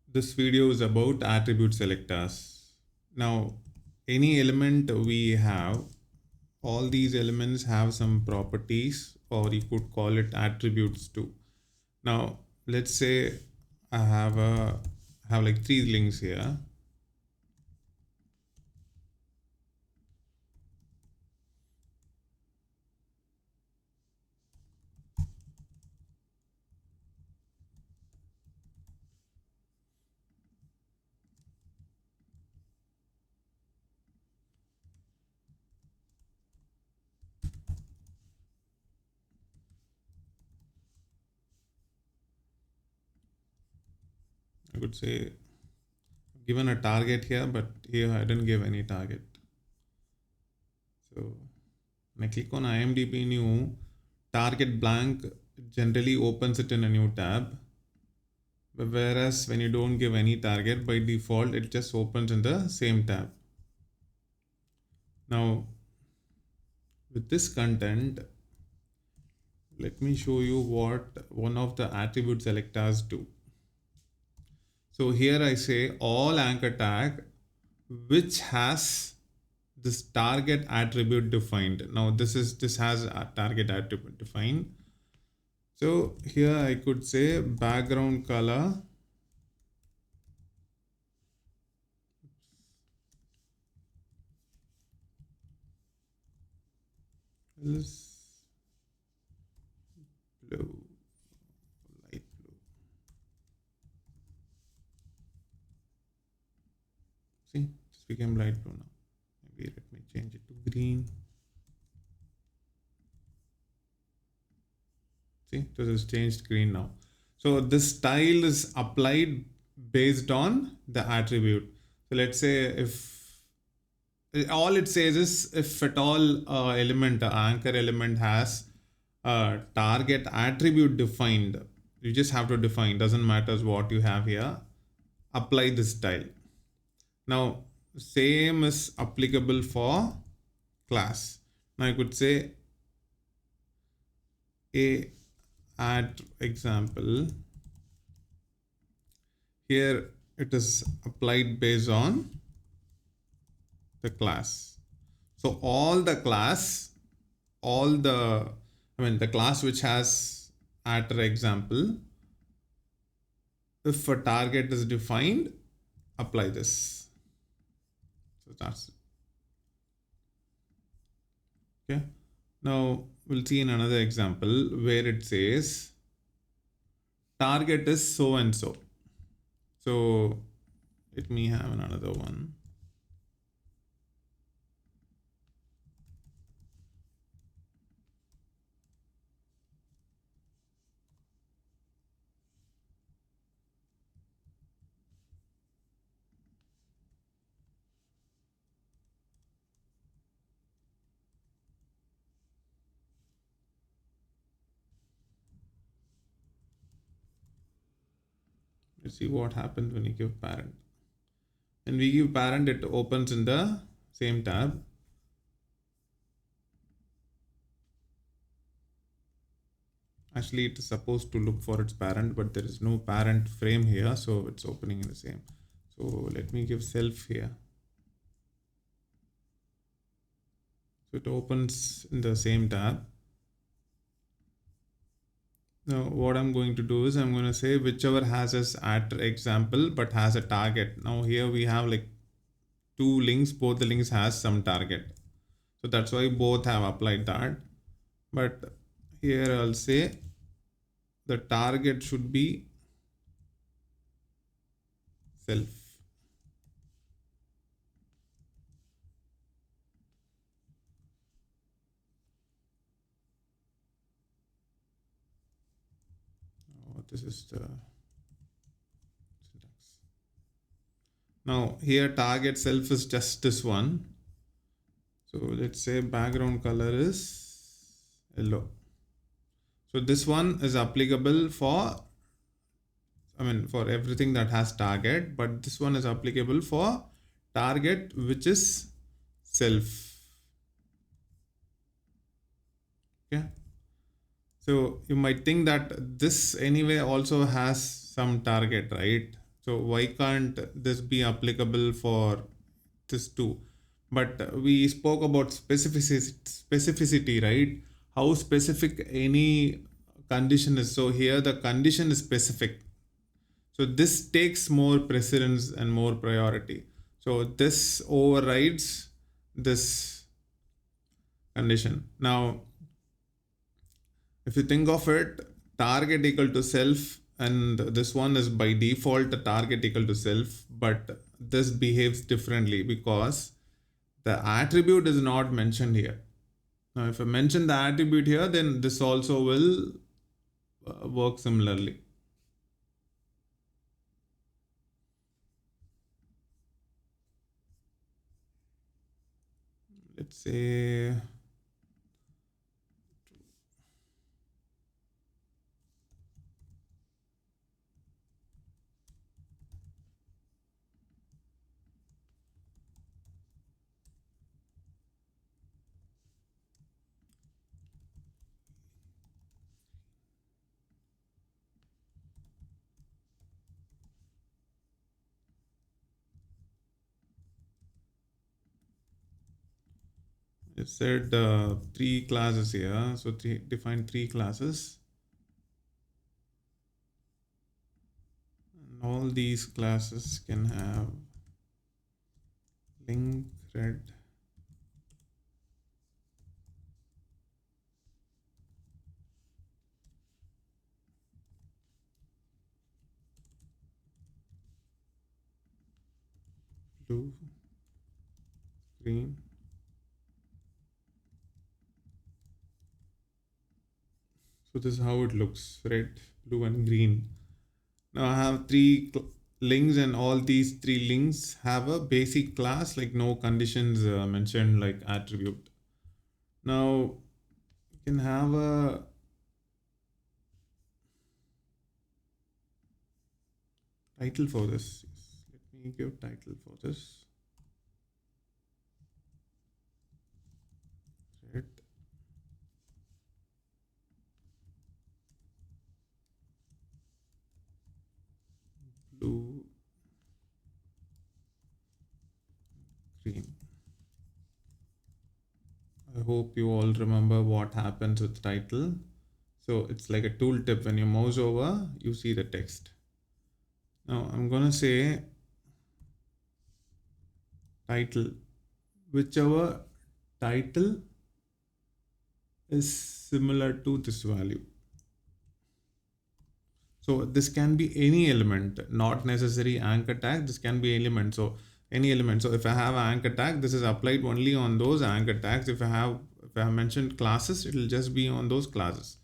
This video is about attribute selectors. Now, any element we have, all these elements have some properties, or you could call it attributes too. Now, let's say I have like 3 links here. I could say given a target here, but here I didn't give any target. So when I click on IMDb new, target blank generally opens it in a new tab. Whereas when you don't give any target, by default, it just opens in the same tab. Now, with this content, let me show you what one of the attribute selectors do. So here I say all anchor tag which has this target attribute defined. Now this has a target attribute defined. So here I could say background color is blue, light blue. See, this became light blue now. Maybe let me change it to green. See, this is changed green now. So this style is applied based on the attribute. So let's say if all it says is if at all element, anchor element has a target attribute defined, you just have to define, doesn't matter what you have here, apply this style. Now same is applicable for class. Now I could say a add example. Here it is applied based on the class. So all the class, the class which has add example, if a target is defined, apply this. So that's it. Okay. Now we'll see in another example where it says target is so and so. So let me have another one. Let's see what happens when you give parent. When we give parent, it opens in the same tab. Actually, it is supposed to look for its parent, but there is no parent frame here, so it's opening in the same. So let me give self here. So it opens in the same tab. Now what I'm going to do is I'm going to say whichever has as at example but has a target. Now here we have like 2 links, both the links has some target. So that's why both have applied that. But here I'll say the target should be self. This is the syntax. Now here target self is just this one. So let's say background color is yellow. So this one is applicable for, for everything that has target, but this one is applicable for target which is self. Okay. So you might think that this anyway also has some target, right? So why can't this be applicable for this too? But we spoke about specificity, right? How specific any condition is. So here the condition is specific. So this takes more precedence and more priority. So this overrides this condition. Now, if you think of it, target equal to self, and this one is by default a target equal to self, but this behaves differently because the attribute is not mentioned here. Now, if I mention the attribute here, then this also will work similarly. Let's say it said three classes here. So define three classes. And all these classes can have link, red, blue, green. So this is how it looks: red, blue, and green. Now I have three links, and all these three links have a basic class, like no conditions mentioned, like attribute. Now you can have a title for this. Let me give title for this. Red, blue, green. I hope you all remember what happens with title. So it's like a tooltip. When you mouse over, you see the text. Now I'm gonna say title, whichever title is similar to this value. So this can be any element, not necessary anchor tag. This can be element. So any element. So if I have an anchor tag, this is applied only on those anchor tags. If I have mentioned classes, it will just be on those classes.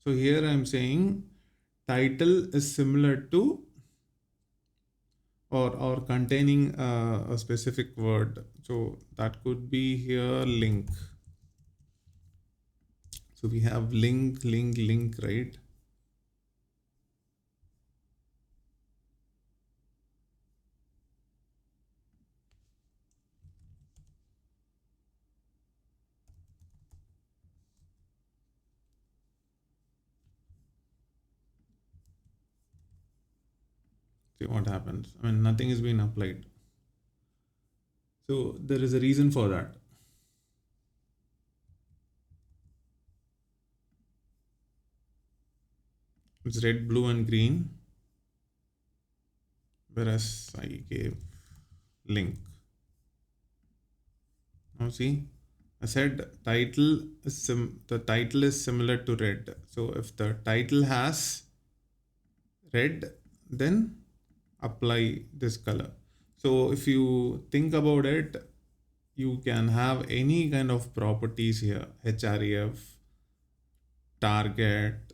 So here I'm saying title is similar to or containing a specific word. So that could be here link. So we have link, link, link, right? See what happens. I mean, nothing is being applied. So there is a reason for that. It's red, blue, and green. Whereas I gave link. Now see, I said title is the title is similar to red. So if the title has red, then apply this color. So if you think about it, you can have any kind of properties here: href, target,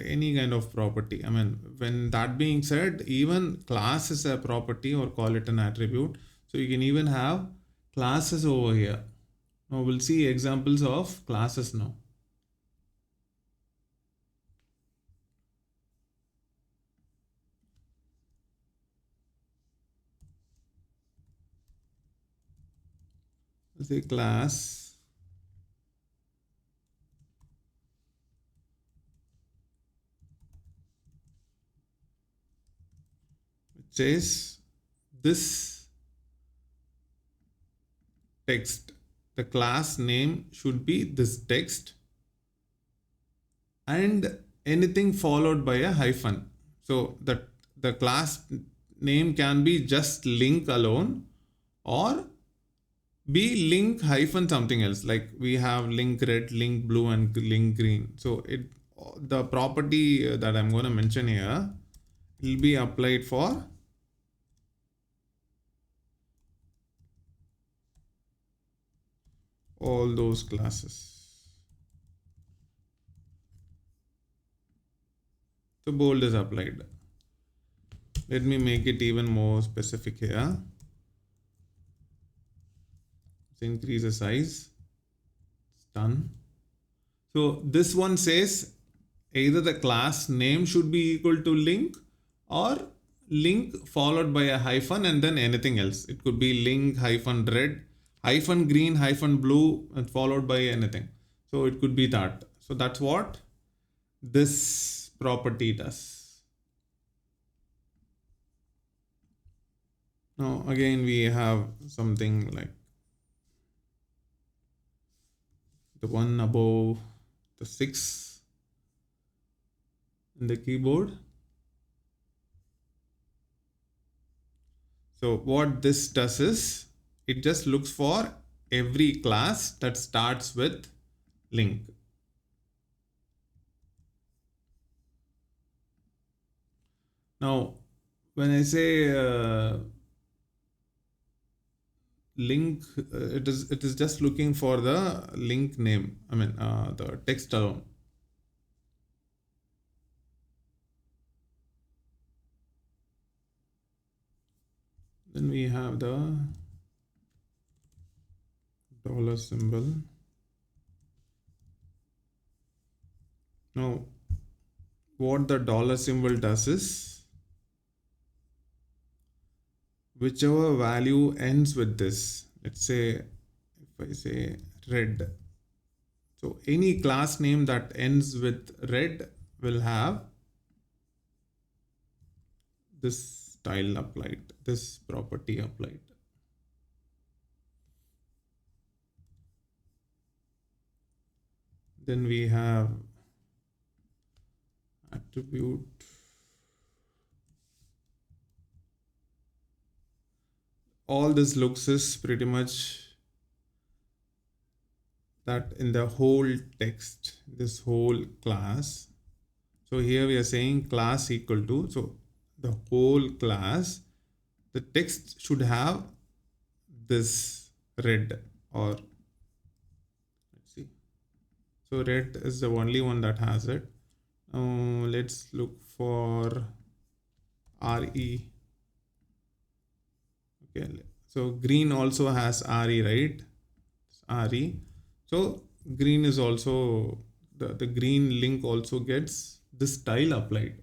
any kind of property. I mean, when that being said, even class is a property, or call it an attribute. So you can even have classes over here. Now we'll see examples of classes now. Let's say class says this text, the class name should be this text and anything followed by a hyphen. So the class name can be just link alone or be link hyphen something else, like we have link red, link blue and link green. So the property that I'm going to mention here will be applied for all those classes. So bold is applied. Let me make it even more specific here. Let's increase the size. It's done. So this one says either the class name should be equal to link or link followed by a hyphen and then anything else. It could be link hyphen red, hyphen green, hyphen blue and followed by anything. So it could be that. So that's what this property does. Now again we have something like the one above the 6 in the keyboard. So what this does is it just looks for every class that starts with link. Now when I say link, it is just looking for the link name, I mean the text alone. Then we have the dollar symbol. Now what the dollar symbol does is whichever value ends with this, let's say if I say red, so any class name that ends with red will have this style applied, this property applied. Then we have attribute. All this looks is pretty much that in the whole text, this whole class. So here we are saying class equal to, so the whole class, the text should have this red, or let's see. So red is the only one that has it. Let's look for RE. Okay, so green also has RE, right? RE. So green is also, the green link also gets this style applied.